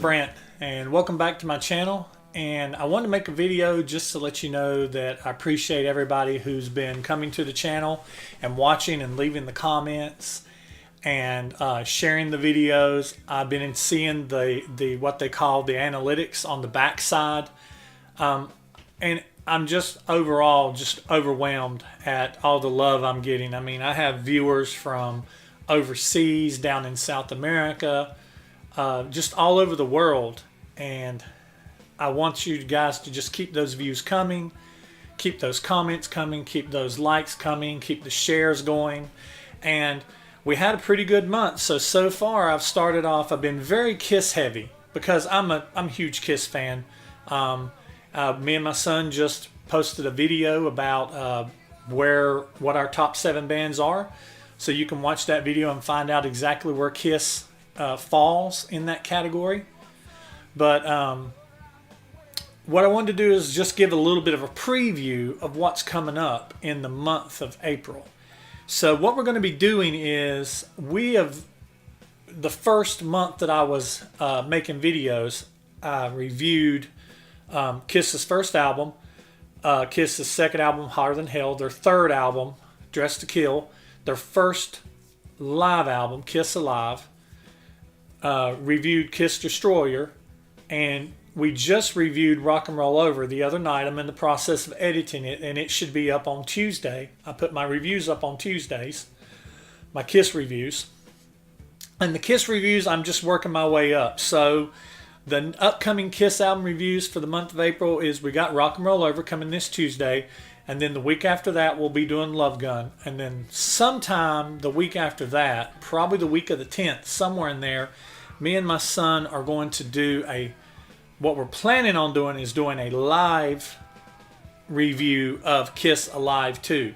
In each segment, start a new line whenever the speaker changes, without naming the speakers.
Brent, and welcome back to my channel. And I wanted to make a video just to let you know that I appreciate everybody who's been coming to the channel and watching and leaving the comments and sharing the videos. I've been seeing the what they call the analytics on the backside, and I'm just overall just overwhelmed at all the love I'm getting. I mean, I have viewers from overseas, down in South America, just all over the world, and I want you guys to just keep those views coming, keep those comments coming, keep those likes coming, keep the shares going. And we had a pretty good month. So far I've started off, I've been very Kiss heavy because I'm a huge Kiss fan. Me and my son just posted a video about what our top 7 bands are. So you can watch that video and find out exactly where Kiss falls in that category. But what I wanted to do is just give a little bit of a preview of what's coming up in the month of April. So what we're going to be doing is, the first month that I was making videos, I reviewed Kiss's first album, Kiss's second album, Hotter Than Hell, their third album, Dressed to Kill, their first live album, Kiss Alive, reviewed Kiss Destroyer, and we just reviewed Rock and Roll Over the other night. I'm in the process of editing it, and it should be up on Tuesday. I put my reviews up on Tuesdays, my Kiss reviews. And the Kiss reviews, I'm just working my way up. So the upcoming Kiss album reviews for the month of April is, we got Rock and Roll Over coming this Tuesday, and then the week after that we'll be doing Love Gun. And then sometime the week after that, probably the week of the 10th, somewhere in there, me and my son are going to do what we're planning on doing is doing a live review of Kiss Alive 2.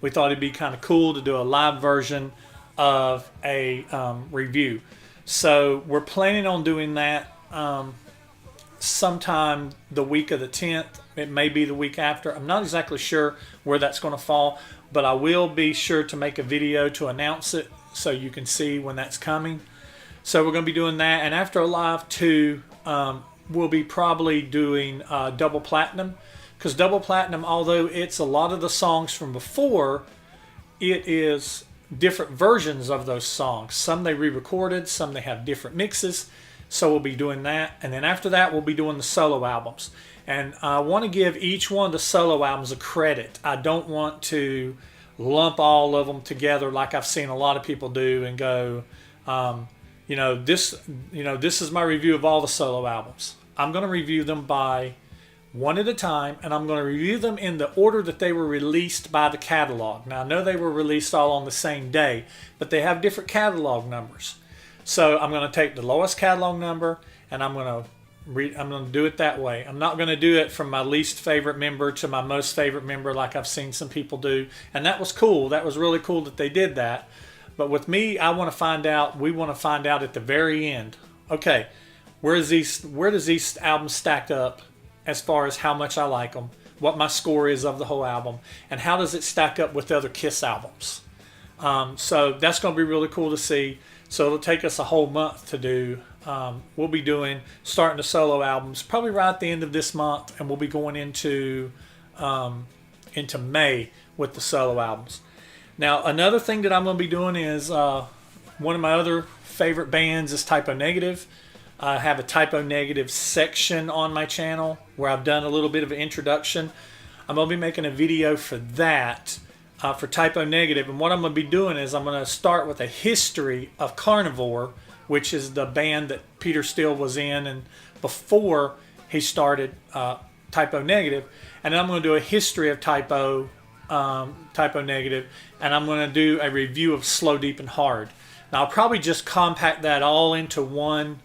We thought it'd be kind of cool to do a live version of a review. So we're planning on doing that sometime the week of the 10th. It may be the week after. I'm not exactly sure where that's going to fall, but I will be sure to make a video to announce it so you can see when that's coming. So we're going to be doing that, and after Alive 2, we'll be probably doing Double Platinum, because Double Platinum, although it's a lot of the songs from before, it is different versions of those songs. Some they re-recorded, some they have different mixes. So we'll be doing that, and then after that we'll be doing the solo albums. And I want to give each one of the solo albums a credit. I don't want to lump all of them together like I've seen a lot of people do and go, this is my review of all the solo albums. I'm going to review them by one at a time, and I'm going to review them in the order that they were released by the catalog. Now, I know they were released all on the same day, but they have different catalog numbers. So I'm going to take the lowest catalog number, and I'm going to do it that way. I'm not going to do it from my least favorite member to my most favorite member like I've seen some people do. And that was cool. That was really cool that they did that. But with me, we want to find out at the very end, okay, where does these albums stack up as far as how much I like them, what my score is of the whole album, and how does it stack up with other Kiss albums. So that's going to be really cool to see. So it'll take us a whole month to do. We'll be starting the solo albums probably right at the end of this month, and we'll be going into May with the solo albums. Now, another thing that I'm going to be doing is, one of my other favorite bands is Type O Negative. I have a Type O Negative section on my channel where I've done a little bit of an introduction. I'm going to be making a video for that, for Type O Negative. And what I'm going to be doing is, I'm going to start with a history of Carnivore, which is the band that Peter Steele was in and before he started Type O Negative. And then I'm going to do a history of Type O Negative, and I'm going to do a review of Slow, Deep, and Hard. Now, I'll probably just compact that all into one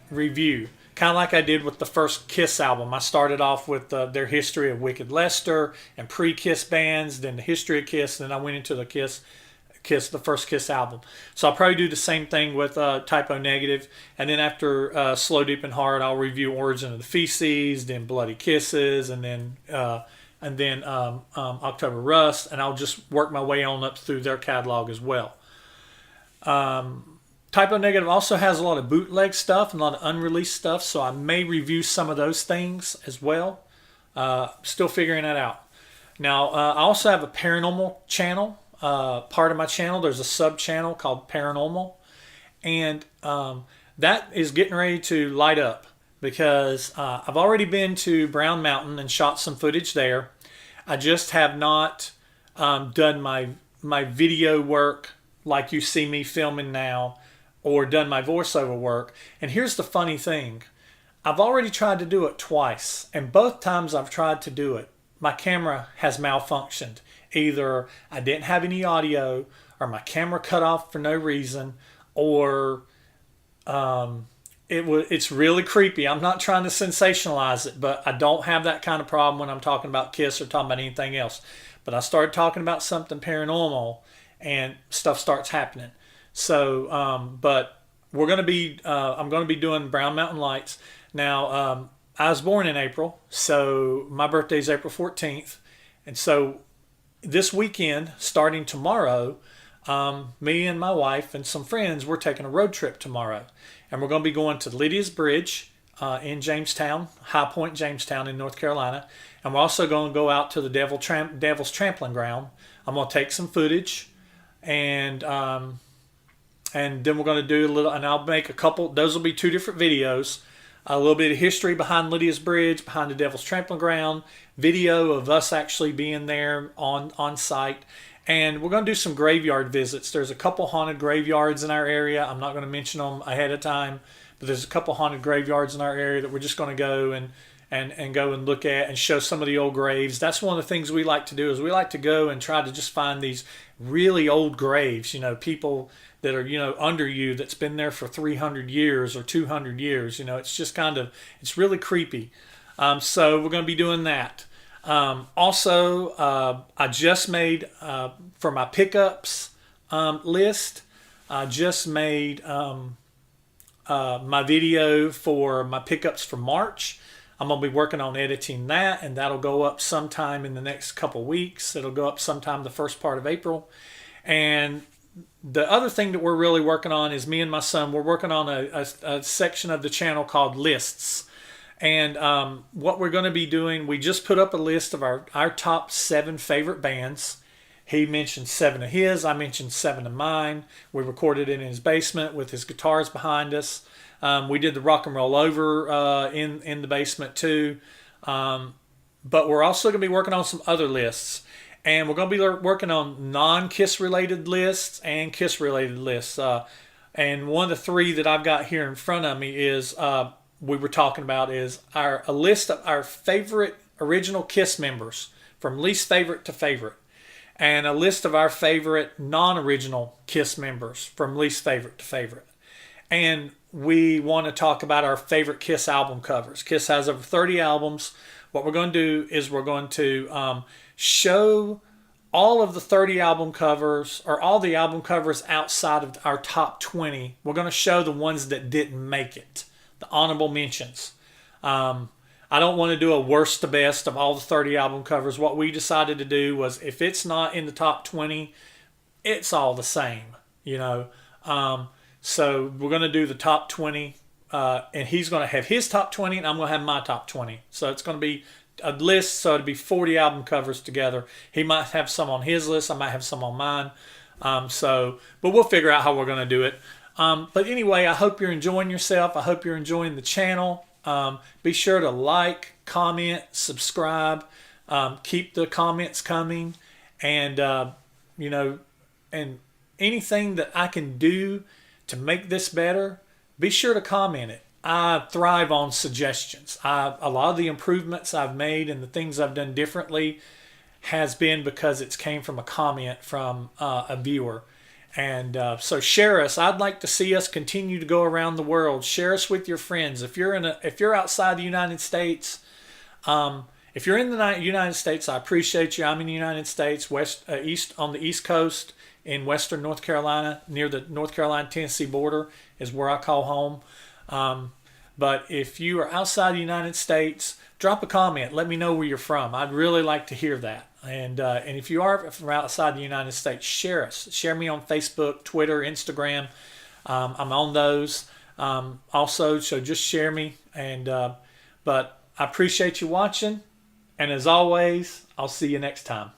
review, kind of like I did with the first Kiss album. I started off with their history of Wicked Lester and pre-Kiss bands, then the history of Kiss, and then I went into the the first Kiss album. So I'll probably do the same thing with Type O Negative, and then after Slow, Deep, and Hard, I'll review Origin of the Feces, then Bloody Kisses, and then October Rust, and I'll just work my way on up through their catalog as well. Typo Negative also has a lot of bootleg stuff and a lot of unreleased stuff, so I may review some of those things as well. Still figuring that out. Now, I also have a paranormal channel. Part of my channel, there's a sub channel called Paranormal, and that is getting ready to light up because I've already been to Brown Mountain and shot some footage there. I just have not done my video work like you see me filming now, or done my voiceover work. And here's the funny thing. I've already tried to do it twice, and both times I've tried to do it, my camera has malfunctioned. Either I didn't have any audio, or my camera cut off for no reason, or it's really creepy. I'm not trying to sensationalize it, but I don't have that kind of problem when I'm talking about Kiss or talking about anything else. But I started talking about something paranormal, and stuff starts happening. So, but we're going to be, I'm going to be doing Brown Mountain Lights. Now, I was born in April, so my birthday is April 14th. And so this weekend, starting tomorrow, me and my wife and some friends, we're taking a road trip tomorrow. And we're going to be going to Lydia's Bridge in Jamestown, High Point, Jamestown in North Carolina. And we're also going to go out to the Devil's Trampling Ground. I'm going to take some footage, and then we're going to do a little, and I'll make a couple, those will be two different videos. A little bit of history behind Lydia's Bridge, behind the Devil's Trampling Ground, video of us actually being there on site. And we're going to do some graveyard visits. There's a couple haunted graveyards in our area. I'm not going to mention them ahead of time, but there's a couple haunted graveyards in our area that we're just going to go and go and look at and show some of the old graves. That's one of the things we like to do, is we like to go and try to just find these really old graves, people that are, under you, that's been there for 300 years or 200 years. It's just it's really creepy. So we're going to be doing that. Also, I just made, for my pickups list, I just made my video for my pickups for March. I'm going to be working on editing that, and that'll go up sometime in the next couple weeks. It'll go up sometime the first part of April. And the other thing that we're really working on is, me and my son, we're working on a section of the channel called Lists. And what we're going to be doing, we just put up a list of our top 7 favorite bands. He mentioned 7 of his, I mentioned 7 of mine. We recorded it in his basement with his guitars behind us. We did the Rock and Roll Over in the basement too. But we're also going to be working on some other lists. And we're going to be working on non-Kiss related lists and Kiss related lists. And one of the 3 that I've got here in front of me is, we were talking about, is a list of our favorite original Kiss members from least favorite to favorite. And a list of our favorite non-original Kiss members from least favorite to favorite. And we want to talk about our favorite Kiss album covers. Kiss has over 30 albums. What we're going to do is we're going to show all of the 30 album covers, or all the album covers outside of our top 20. We're going to show the ones that didn't make it, the honorable mentions. I don't want to do a worst to best of all the 30 album covers. What we decided to do was, if it's not in the top 20, it's all the same, So we're going to do the top 20, and he's going to have his top 20, and I'm going to have my top 20. So it's going to be a list, so it'll be 40 album covers together. He might have some on his list, I might have some on mine. But we'll figure out how we're going to do it. But anyway, I hope you're enjoying yourself. I hope you're enjoying the channel. Be sure to like, comment, subscribe. Keep the comments coming. And, and anything that I can do to make this better, be sure to comment it. I thrive on suggestions. A lot of the improvements I've made and the things I've done differently has been because it's came from a comment from a viewer. And so share us. I'd like to see us continue to go around the world. Share us with your friends. If you're outside the United States, if you're in the United States, I appreciate you. I'm in the United States, on the East Coast in western North Carolina, near the North Carolina-Tennessee border is where I call home. But if you are outside the United States, drop a comment. Let me know where you're from. I'd really like to hear that. And if you are from outside the United States, share us. Share me on Facebook, Twitter, Instagram. I'm on those also, so just share me. But I appreciate you watching, and as always, I'll see you next time.